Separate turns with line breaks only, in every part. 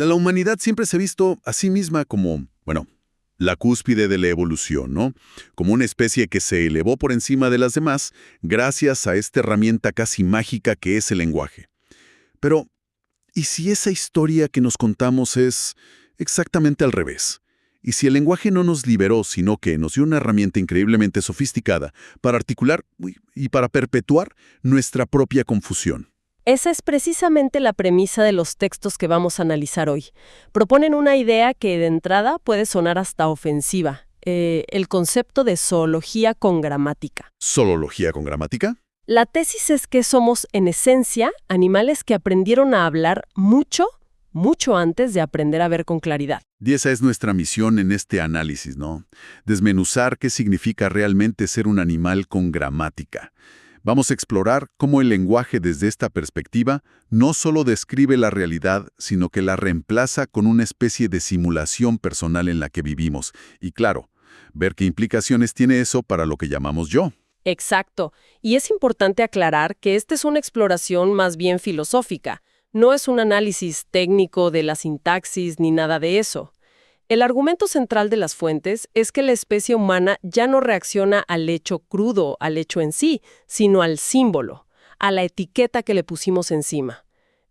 La humanidad siempre se ha visto a sí misma como, bueno, la cúspide de la evolución, ¿no? Como una especie que se elevó por encima de las demás gracias a esta herramienta casi mágica que es el lenguaje. Pero, ¿y si esa historia que nos contamos es exactamente al revés? ¿Y si el lenguaje no nos liberó, sino que nos dio una herramienta increíblemente sofisticada para articular y para perpetuar nuestra propia confusión?
Esa es precisamente la premisa de los textos que vamos a analizar hoy. Proponen una idea que de entrada puede sonar hasta ofensiva, el concepto de zoología con gramática.
¿Zoología con gramática?
La tesis es que somos, en esencia, animales que aprendieron a hablar mucho antes de aprender a ver con claridad.
Y esa es nuestra misión en este análisis, ¿no? Desmenuzar qué significa realmente ser un animal con gramática. Vamos a explorar cómo el lenguaje desde esta perspectiva no solo describe la realidad, sino que la reemplaza con una especie de simulación personal en la que vivimos. Y claro, ver qué implicaciones tiene eso para lo que llamamos yo.
Exacto. Y es importante aclarar que esta es una exploración más bien filosófica. No es un análisis técnico de la sintaxis ni nada de eso. El argumento central de las fuentes es que la especie humana ya no reacciona al hecho crudo, al hecho en sí, sino al símbolo, a la etiqueta que le pusimos encima.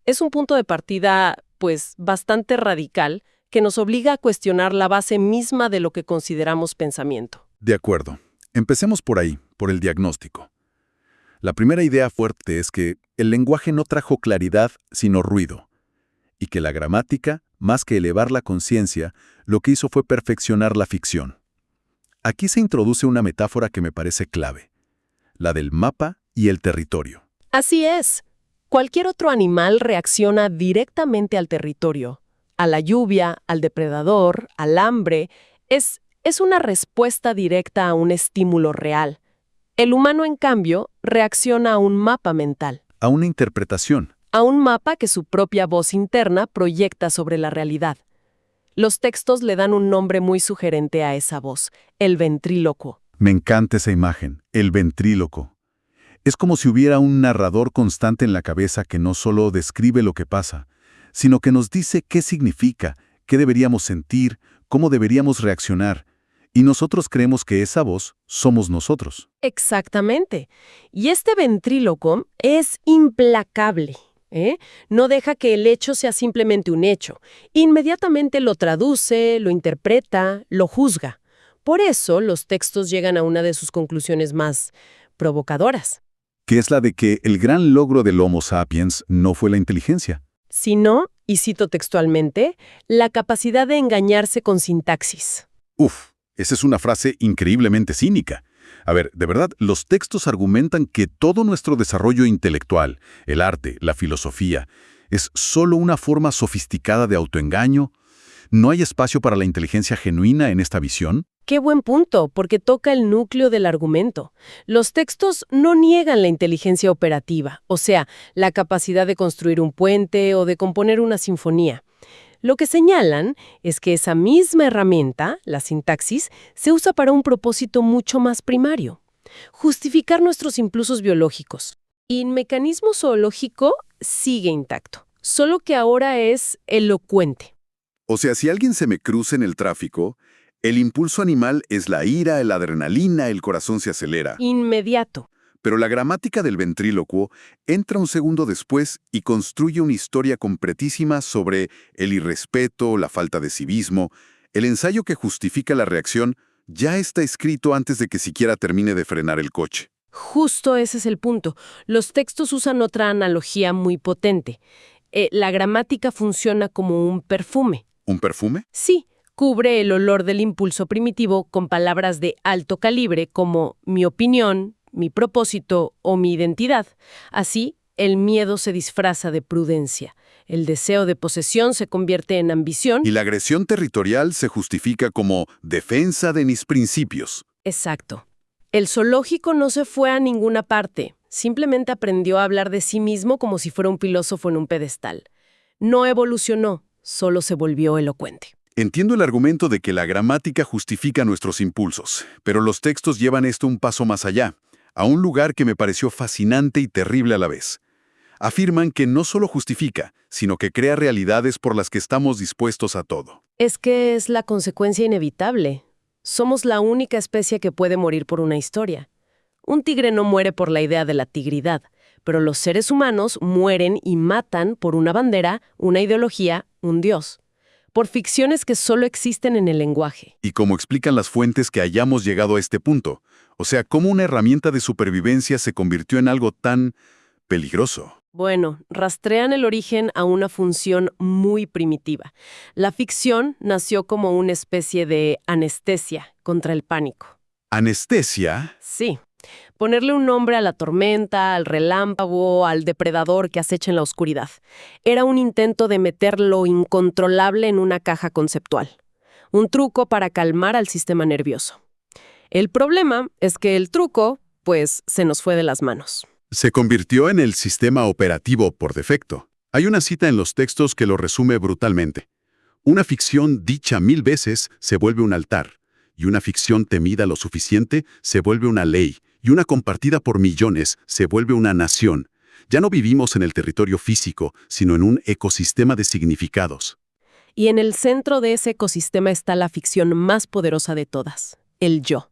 Es un punto de partida, pues, bastante radical, que nos obliga a cuestionar la base misma de lo que consideramos pensamiento.
De acuerdo. Empecemos por ahí, por el diagnóstico. La primera idea fuerte es que el lenguaje no trajo claridad, sino ruido, y que la gramática, más que elevar la conciencia, lo que hizo fue perfeccionar la ficción. Aquí se introduce una metáfora que me parece clave, la del mapa y el territorio.
Así es. Cualquier otro animal reacciona directamente al territorio, a la lluvia, al depredador, al hambre. Es una respuesta directa a un estímulo real. El humano, en cambio, reacciona a un mapa mental.
A una interpretación.
A un mapa que su propia voz interna proyecta sobre la realidad. Los textos le dan un nombre muy sugerente a esa voz, el ventrílocuo.
Me encanta esa imagen, el ventríloco. Es como si hubiera un narrador constante en la cabeza que no solo describe lo que pasa, sino que nos dice qué significa, qué deberíamos sentir, cómo deberíamos reaccionar. Y nosotros creemos que esa voz somos nosotros.
Exactamente. Y este ventríloco es implacable. No deja que el hecho sea simplemente un hecho. Inmediatamente lo traduce, lo interpreta, lo juzga. Por eso los textos llegan a una de sus conclusiones más provocadoras.
Que es la de que el gran logro del Homo sapiens no fue la inteligencia.
Sino, y cito textualmente, la capacidad de engañarse con sintaxis.
Uf, esa es una frase increíblemente cínica. A ver, de verdad, los textos argumentan que todo nuestro desarrollo intelectual, el arte, la filosofía, es solo una forma sofisticada de autoengaño. ¿No hay espacio para la inteligencia genuina en esta visión?
Qué buen punto, porque toca el núcleo del argumento. Los textos no niegan la inteligencia operativa, o sea, la capacidad de construir un puente o de componer una sinfonía. Lo que señalan es que esa misma herramienta, la sintaxis, se usa para un propósito mucho más primario: justificar nuestros impulsos biológicos. Y el mecanismo zoológico sigue intacto, solo que ahora es elocuente.
O sea, si alguien se me cruza en el tráfico, el impulso animal es la ira, la adrenalina, el corazón se acelera.
Inmediato.
Pero la gramática del ventrílocuo entra un segundo después y construye una historia completísima sobre el irrespeto, la falta de civismo. El ensayo que justifica la reacción ya está escrito antes de que siquiera termine de frenar el coche.
Justo ese es el punto. Los textos usan otra analogía muy potente. La gramática funciona como un perfume.
¿Un perfume?
Sí, cubre el olor del impulso primitivo con palabras de alto calibre como mi opinión, mi propósito o mi identidad. Así, el miedo se disfraza de prudencia. El deseo de posesión se convierte en ambición.
Y la agresión territorial se justifica como defensa de mis principios.
Exacto. El zoológico no se fue a ninguna parte. Simplemente aprendió a hablar de sí mismo como si fuera un filósofo en un pedestal. No evolucionó, solo se volvió elocuente.
Entiendo el argumento de que la gramática justifica nuestros impulsos, pero los textos llevan esto un paso más allá, a un lugar que me pareció fascinante y terrible a la vez. Afirman que no solo justifica, sino que crea realidades por las que estamos dispuestos a todo.
Es que es la consecuencia inevitable. Somos la única especie que puede morir por una historia. Un tigre no muere por la idea de la tigridad, pero los seres humanos mueren y matan por una bandera, una ideología, un dios. Por ficciones que solo existen en el lenguaje.
Y como explican las fuentes que hayamos llegado a este punto, o sea, cómo una herramienta de supervivencia se convirtió en algo tan peligroso.
Bueno, rastrean el origen a una función muy primitiva. La ficción nació como una especie de anestesia contra el pánico.
¿Anestesia?
Sí. Ponerle un nombre a la tormenta, al relámpago, al depredador que acecha en la oscuridad. Era un intento de meter lo incontrolable en una caja conceptual. Un truco para calmar al sistema nervioso. El problema es que el truco, pues, se nos fue de las manos.
Se convirtió en el sistema operativo por defecto. Hay una cita en los textos que lo resume brutalmente. Una ficción dicha 1000 veces se vuelve un altar, y una ficción temida lo suficiente se vuelve una ley, y una compartida por millones se vuelve una nación. Ya no vivimos en el territorio físico, sino en un ecosistema de significados.
Y en el centro de ese ecosistema está la ficción más poderosa de todas, el yo.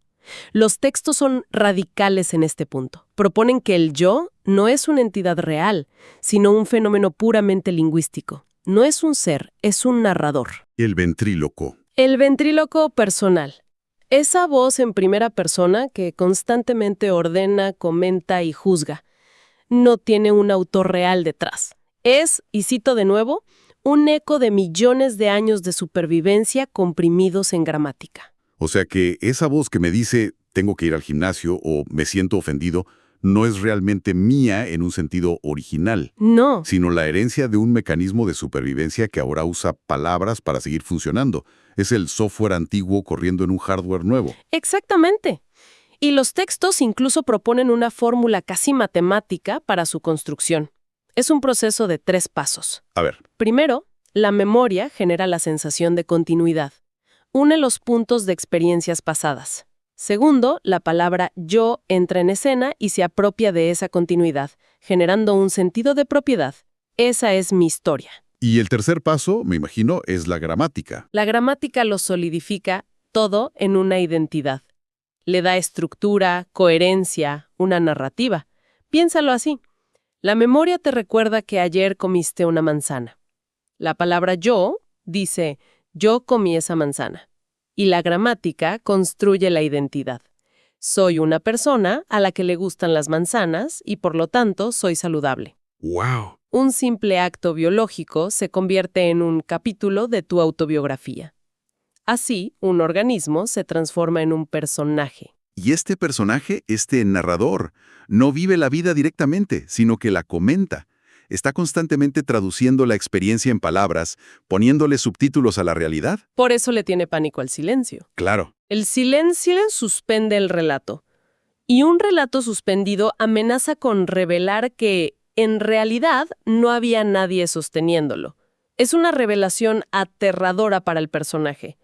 Los textos son radicales en este punto. Proponen que el yo no es una entidad real, sino un fenómeno puramente lingüístico. No es un ser, es un narrador.
El ventríloco.
El ventríloco personal. Esa voz en primera persona que constantemente ordena, comenta y juzga. No tiene un autor real detrás. Es, y cito de nuevo, un eco de millones de años de supervivencia comprimidos en gramática.
O sea que esa voz que me dice tengo que ir al gimnasio o me siento ofendido no es realmente mía en un sentido original.
No.
Sino la herencia de un mecanismo de supervivencia que ahora usa palabras para seguir funcionando. Es el software antiguo corriendo en un hardware nuevo.
Exactamente. Y los textos incluso proponen una fórmula casi matemática para su construcción. Es un proceso de 3 pasos.
A ver.
Primero, la memoria genera la sensación de continuidad. Une los puntos de experiencias pasadas. Segundo, la palabra yo entra en escena y se apropia de esa continuidad, generando un sentido de propiedad. Esa es mi historia.
Y el tercer paso, me imagino, es la gramática.
La gramática lo solidifica todo en una identidad. Le da estructura, coherencia, una narrativa. Piénsalo así. La memoria te recuerda que ayer comiste una manzana. La palabra yo dice, yo comí esa manzana. Y la gramática construye la identidad. Soy una persona a la que le gustan las manzanas y por lo tanto soy saludable.
¡Wow!
Un simple acto biológico se convierte en un capítulo de tu autobiografía. Así, un organismo se transforma en un personaje.
Y este personaje, este narrador, no vive la vida directamente, sino que la comenta. Está constantemente traduciendo la experiencia en palabras, poniéndole subtítulos a la realidad.
Por eso le tiene pánico al silencio.
Claro.
El silencio suspende el relato. Y un relato suspendido amenaza con revelar que, en realidad, no había nadie sosteniéndolo. Es una revelación aterradora para el personaje.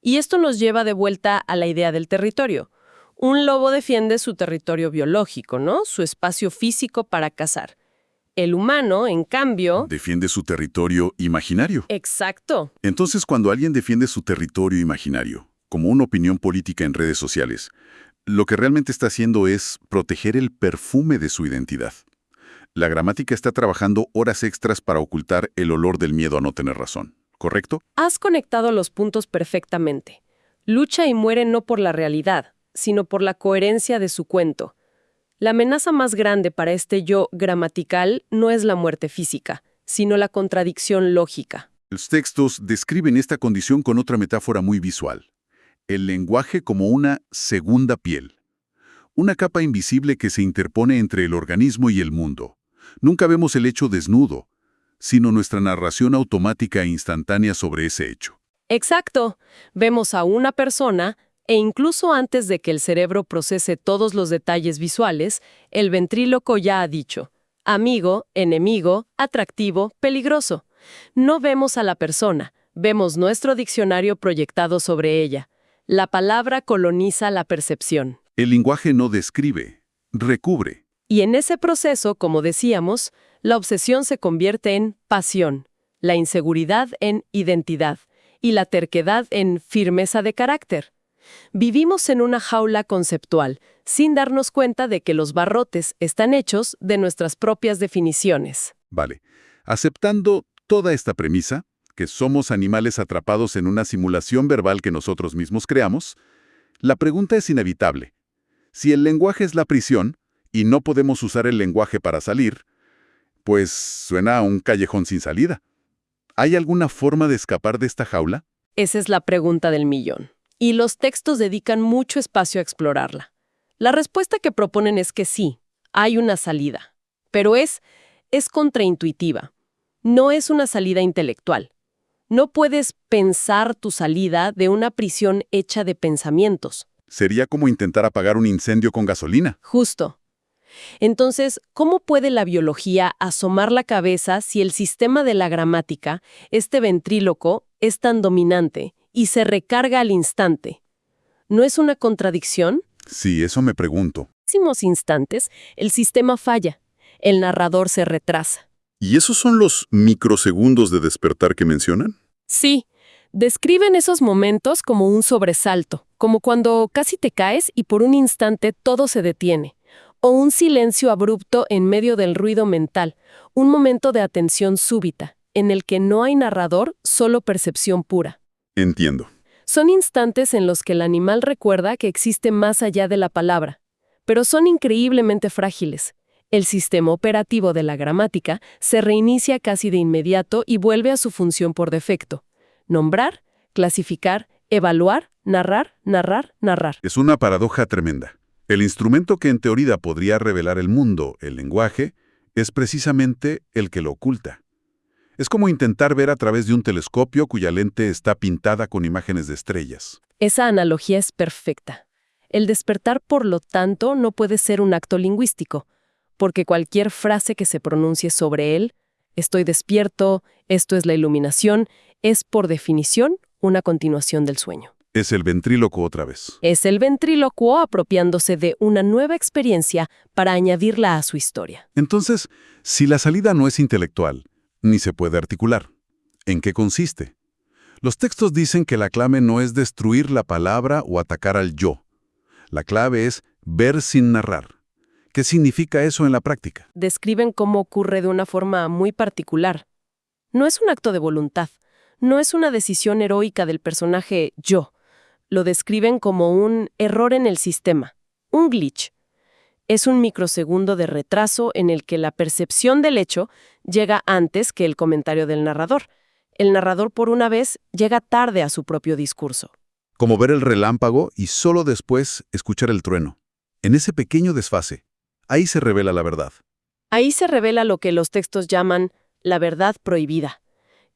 Y esto nos lleva de vuelta a la idea del territorio. Un lobo defiende su territorio biológico, ¿no? Su espacio físico para cazar. El humano, en cambio...
Defiende su territorio imaginario.
Exacto.
Entonces, cuando alguien defiende su territorio imaginario, como una opinión política en redes sociales, lo que realmente está haciendo es proteger el perfume de su identidad. La gramática está trabajando horas extras para ocultar el olor del miedo a no tener razón, ¿correcto?
Has conectado los puntos perfectamente. Lucha y muere no por la realidad, sino por la coherencia de su cuento. La amenaza más grande para este yo gramatical no es la muerte física, sino la contradicción lógica.
Los textos describen esta condición con otra metáfora muy visual. El lenguaje como una segunda piel. Una capa invisible que se interpone entre el organismo y el mundo. Nunca vemos el hecho desnudo, sino nuestra narración automática e instantánea sobre ese hecho.
Exacto. Vemos a una persona, e incluso antes de que el cerebro procese todos los detalles visuales, el ventríloco ya ha dicho, amigo, enemigo, atractivo, peligroso. No vemos a la persona, vemos nuestro diccionario proyectado sobre ella. La palabra coloniza la percepción.
El lenguaje no describe, recubre.
Y en ese proceso, como decíamos, la obsesión se convierte en pasión, la inseguridad en identidad y la terquedad en firmeza de carácter. Vivimos en una jaula conceptual, sin darnos cuenta de que los barrotes están hechos de nuestras propias definiciones.
Vale. Aceptando toda esta premisa, que somos animales atrapados en una simulación verbal que nosotros mismos creamos, la pregunta es inevitable. Si el lenguaje es la prisión y no podemos usar el lenguaje para salir, pues suena a un callejón sin salida. ¿Hay alguna forma de escapar de esta jaula?
Esa es la pregunta del millón. Y los textos dedican mucho espacio a explorarla. La respuesta que proponen es que sí, hay una salida. Pero es contraintuitiva. No es una salida intelectual. No puedes pensar tu salida de una prisión hecha de pensamientos.
Sería como intentar apagar un incendio con gasolina.
Justo. Entonces, ¿cómo puede la biología asomar la cabeza si el sistema de la gramática, este ventríloco, es tan dominante y se recarga al instante? ¿No es una contradicción?
Sí, eso me pregunto.
En próximos instantes, el sistema falla. El narrador se retrasa.
¿Y esos son los microsegundos de despertar que mencionan?
Sí, describen esos momentos como un sobresalto, como cuando casi te caes y por un instante todo se detiene, o un silencio abrupto en medio del ruido mental, un momento de atención súbita, en el que no hay narrador, solo percepción pura.
Entiendo.
Son instantes en los que el animal recuerda que existe más allá de la palabra, pero son increíblemente frágiles. El sistema operativo de la gramática se reinicia casi de inmediato y vuelve a su función por defecto. Nombrar, clasificar, evaluar, narrar, narrar, narrar.
Es una paradoja tremenda. El instrumento que en teoría podría revelar el mundo, el lenguaje, es precisamente el que lo oculta. Es como intentar ver a través de un telescopio cuya lente está pintada con imágenes de estrellas.
Esa analogía es perfecta. El despertar, por lo tanto, no puede ser un acto lingüístico, porque cualquier frase que se pronuncie sobre él, estoy despierto, esto es la iluminación, es por definición una continuación del sueño.
Es el ventríloco otra vez.
Es el ventrílocuo apropiándose de una nueva experiencia para añadirla a su historia.
Entonces, si la salida no es intelectual, ni se puede articular, ¿en qué consiste? Los textos dicen que la clave no es destruir la palabra o atacar al yo. La clave es ver sin narrar. ¿Qué significa eso en la práctica?
Describen cómo ocurre de una forma muy particular. No es un acto de voluntad, no es una decisión heroica del personaje yo. Lo describen como un error en el sistema, un glitch. Es un microsegundo de retraso en el que la percepción del hecho llega antes que el comentario del narrador. El narrador, por una vez, llega tarde a su propio discurso.
Como ver el relámpago y solo después escuchar el trueno. En ese pequeño desfase, ahí se revela la verdad.
Ahí se revela lo que los textos llaman la verdad prohibida,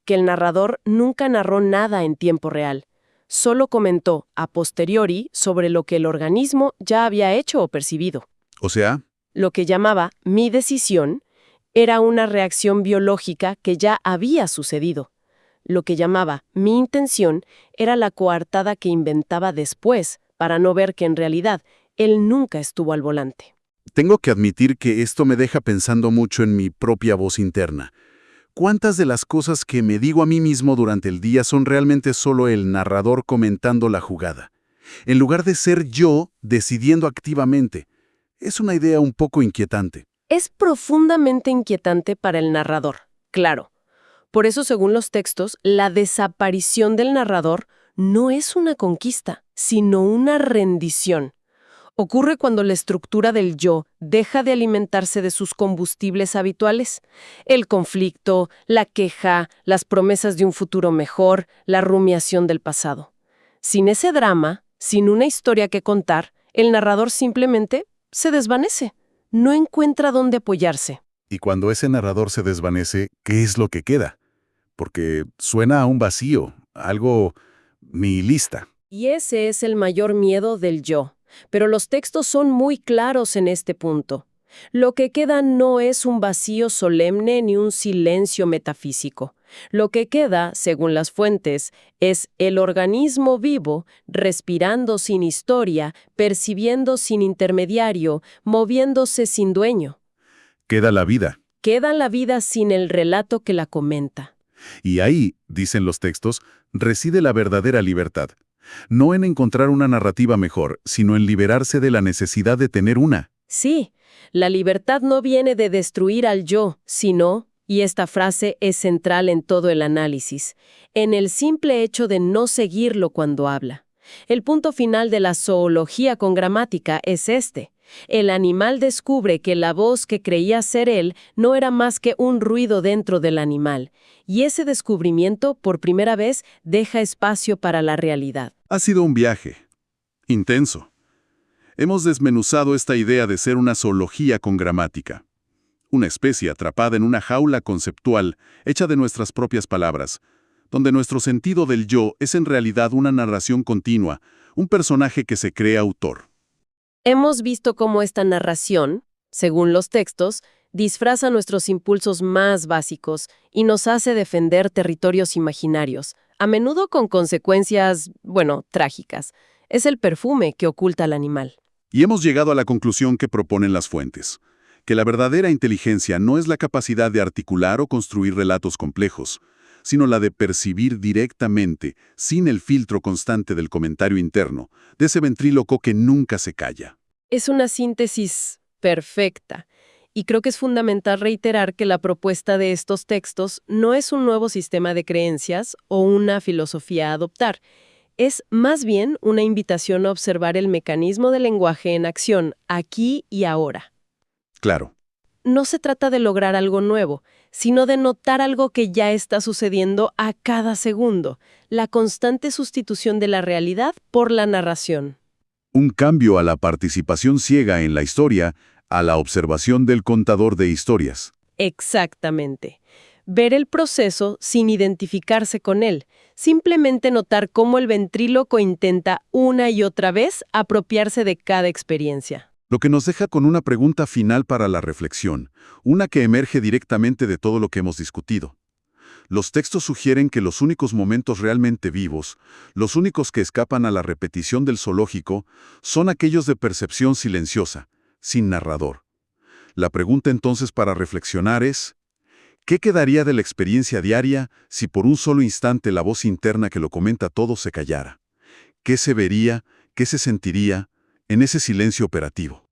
que el narrador nunca narró nada en tiempo real, solo comentó a posteriori sobre lo que el organismo ya había hecho o percibido.
O sea,
Lo que llamaba mi decisión era una reacción biológica que ya había sucedido. Lo que llamaba mi intención era la coartada que inventaba después para no ver que en realidad él nunca estuvo al volante.
tengo que admitir que esto me deja pensando mucho en mi propia voz interna. ¿Cuántas de las cosas que me digo a mí mismo durante el día son realmente solo el narrador comentando la jugada? En lugar de ser yo decidiendo activamente. Es una idea un poco inquietante.
Es profundamente inquietante para el narrador, claro. Por eso, según los textos, la desaparición del narrador no es una conquista, sino una rendición. Ocurre cuando la estructura del yo deja de alimentarse de sus combustibles habituales. El conflicto, la queja, las promesas de un futuro mejor, la rumiación del pasado. Sin ese drama, sin una historia que contar, el narrador simplemente se desvanece. No encuentra dónde apoyarse.
Y cuando ese narrador se desvanece, ¿qué es lo que queda? Porque suena a un vacío, algo nihilista.
Y ese es el mayor miedo del yo. Pero los textos son muy claros en este punto. Lo que queda no es un vacío solemne ni un silencio metafísico. Lo que queda, según las fuentes, es el organismo vivo, respirando sin historia, percibiendo sin intermediario, moviéndose sin dueño.
Queda la vida.
Queda la vida sin el relato que la comenta.
Y ahí, dicen los textos, reside la verdadera libertad. No en encontrar una narrativa mejor, sino en liberarse de la necesidad de tener una.
Sí, la libertad no viene de destruir al yo, sino, y esta frase es central en todo el análisis, en el simple hecho de no seguirlo cuando habla. El punto final de la zoología con gramática es este. El animal descubre que la voz que creía ser él no era más que un ruido dentro del animal, y ese descubrimiento, por primera vez, deja espacio para la realidad.
Ha sido un viaje. Intenso. Hemos desmenuzado esta idea de ser una zoología con gramática. Una especie atrapada en una jaula conceptual hecha de nuestras propias palabras, donde nuestro sentido del yo es en realidad una narración continua, un personaje que se cree autor.
Hemos visto cómo esta narración, según los textos, disfraza nuestros impulsos más básicos y nos hace defender territorios imaginarios, a menudo con consecuencias, trágicas. Es el perfume que oculta al animal.
Y hemos llegado a la conclusión que proponen las fuentes, que la verdadera inteligencia no es la capacidad de articular o construir relatos complejos, sino la de percibir directamente, sin el filtro constante del comentario interno, de ese ventríloco que nunca se calla.
Es una síntesis perfecta, y creo que es fundamental reiterar que la propuesta de estos textos no es un nuevo sistema de creencias o una filosofía a adoptar. Es más bien una invitación a observar el mecanismo del lenguaje en acción, aquí y ahora.
Claro.
No se trata de lograr algo nuevo, sino de notar algo que ya está sucediendo a cada segundo, la constante sustitución de la realidad por la narración.
Un cambio a la participación ciega en la historia, a la observación del contador de historias.
Exactamente. Ver el proceso sin identificarse con él, simplemente notar cómo el ventríloco intenta una y otra vez apropiarse de cada experiencia.
Lo que nos deja con una pregunta final para la reflexión, una que emerge directamente de todo lo que hemos discutido. Los textos sugieren que los únicos momentos realmente vivos, los únicos que escapan a la repetición del zoológico, son aquellos de percepción silenciosa, sin narrador. La pregunta entonces para reflexionar es, ¿qué quedaría de la experiencia diaria si por un solo instante la voz interna que lo comenta todo se callara? ¿Qué se vería, qué se sentiría en ese silencio operativo?